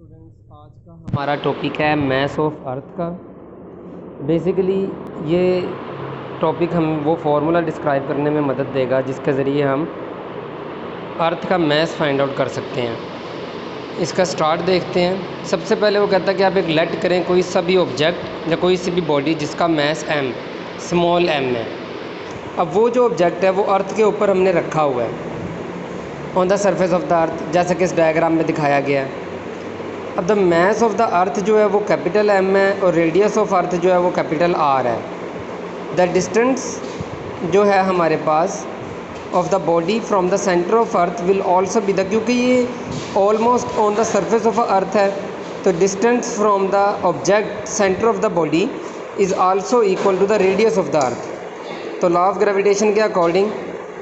Students, आज का हमारा टॉपिक है मैस ऑफ अर्थ का। बेसिकली ये टॉपिक हम वो फार्मूला डिस्क्राइब करने में मदद देगा जिसके ज़रिए हम अर्थ का मैस फाइंड आउट कर सकते हैं। इसका स्टार्ट देखते हैं। सबसे पहले वो कहता है कि आप एक लेट करें कोई सा भी ऑब्जेक्ट या कोई सी भी बॉडी जिसका मैस m स्मॉल m है। अब वो जो ऑब्जेक्ट है वो अर्थ के ऊपर हमने रखा हुआ है on the surface of the अर्थ, जैसा कि इस डायग्राम में दिखाया गया है। अब द मैस ऑफ द अर्थ जो है वो कैपिटल M है और रेडियस ऑफ अर्थ जो है वो कैपिटल R है। द डिस्टेंस जो है हमारे पास of the body from the centre of earth will also be the, क्योंकि ये almost on the surface of earth है तो distance from the object centre of the body is also equal to the radius of the earth. तो law of gravitation के according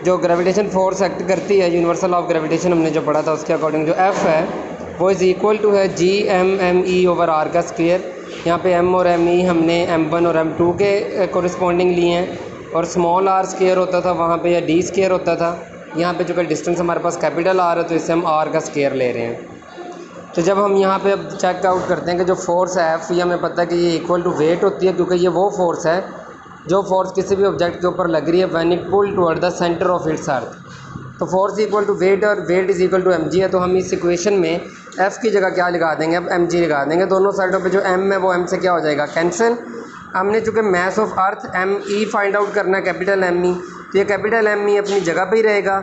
जो gravitation force act करती है, universal of gravitation हमने जो पढ़ा था उसके अकॉर्डिंग जो F है वो इज़ इक्वल टू है G(m)(m)e ओवर R का स्क्वायर। यहाँ पे M और M(e) हमने M1 और M2 के कोरिस्पोंडिंग लिए हैं और स्मॉल r स्क्वायर होता था वहाँ पे, या D स्क्वायर होता था। यहाँ पे चूँकि डिस्टेंस हमारे पास कैपिटल R है तो इससे हम R का स्क्वायर ले रहे हैं। तो जब हम यहाँ पे अब चेक आउट करते हैं कि जो फोर्स है F, ये हमें पता है कि ये इक्वल टू वेट होती है, क्योंकि ये वो फोर्स है जो फोर्स किसी भी ऑब्जेक्ट के ऊपर लग रही है when it pull toward the centre of its earth. तो फोर्स इक्वल टू वेट और weight is equal to mg है। तो हम इस इक्वेशन में F की जगह क्या लगा देंगे, अब mg लगा देंगे। दोनों साइडों पे जो m है वो m से क्या हो जाएगा, कैंसिल। हमने चूँकि mess of earth me find out करना है, कैपिटल me, तो ये कैपिटल me अपनी जगह पे ही रहेगा।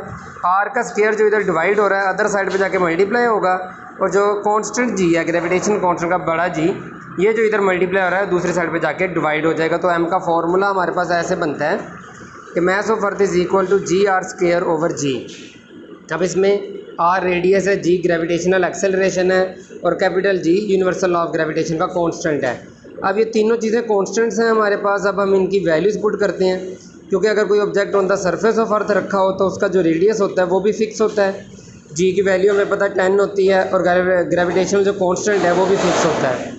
r का स्क्वायर जो इधर डिवाइड हो रहा है अदर साइड पे जाके मल्टीप्लाई होगा, और जो कांस्टेंट g है ग्रेविटेशन कांस्टेंट का बड़ा g, ये जो इधर मल्टीप्लाई हो रहा है दूसरी साइड पे जाके डिवाइड हो जाएगा। तो m का फॉर्मूला हमारे पास ऐसे बनता है कि mass of earth is equal to g(r square over g)। अब इसमें r रेडियस है, g ग्रेविटेशनल एक्सेलरेशन है और capital G universal law of gravitation का कांस्टेंट है। अब ये तीनों चीज़ें कांस्टेंट्स हैं हमारे पास। अब हम इनकी वैल्यूज़ पुट करते हैं, क्योंकि अगर कोई object on the surface of अर्थ रखा हो तो उसका जो रेडियस होता है वो भी फिक्स होता है। G की वैल्यू हमें पता 10 होती है और ग्रेविटेशनल जो कांस्टेंट है वो भी फिक्स होता है।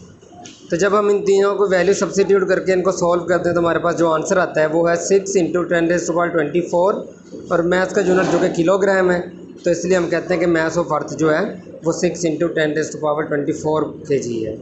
तो जब हम इन तीनों को वैल्यू सब्सिट्यूट करके इनको सॉल्व करते हैं तो हमारे पास जो आंसर आता है वो है 6 × 10⁻24, और मैथ का यूनिट जो कि किलोग्राम है, तो इसलिए हम कहते हैं कि मैस ऑफ अर्थ जो है वो 6 × 10⁻24 kg है।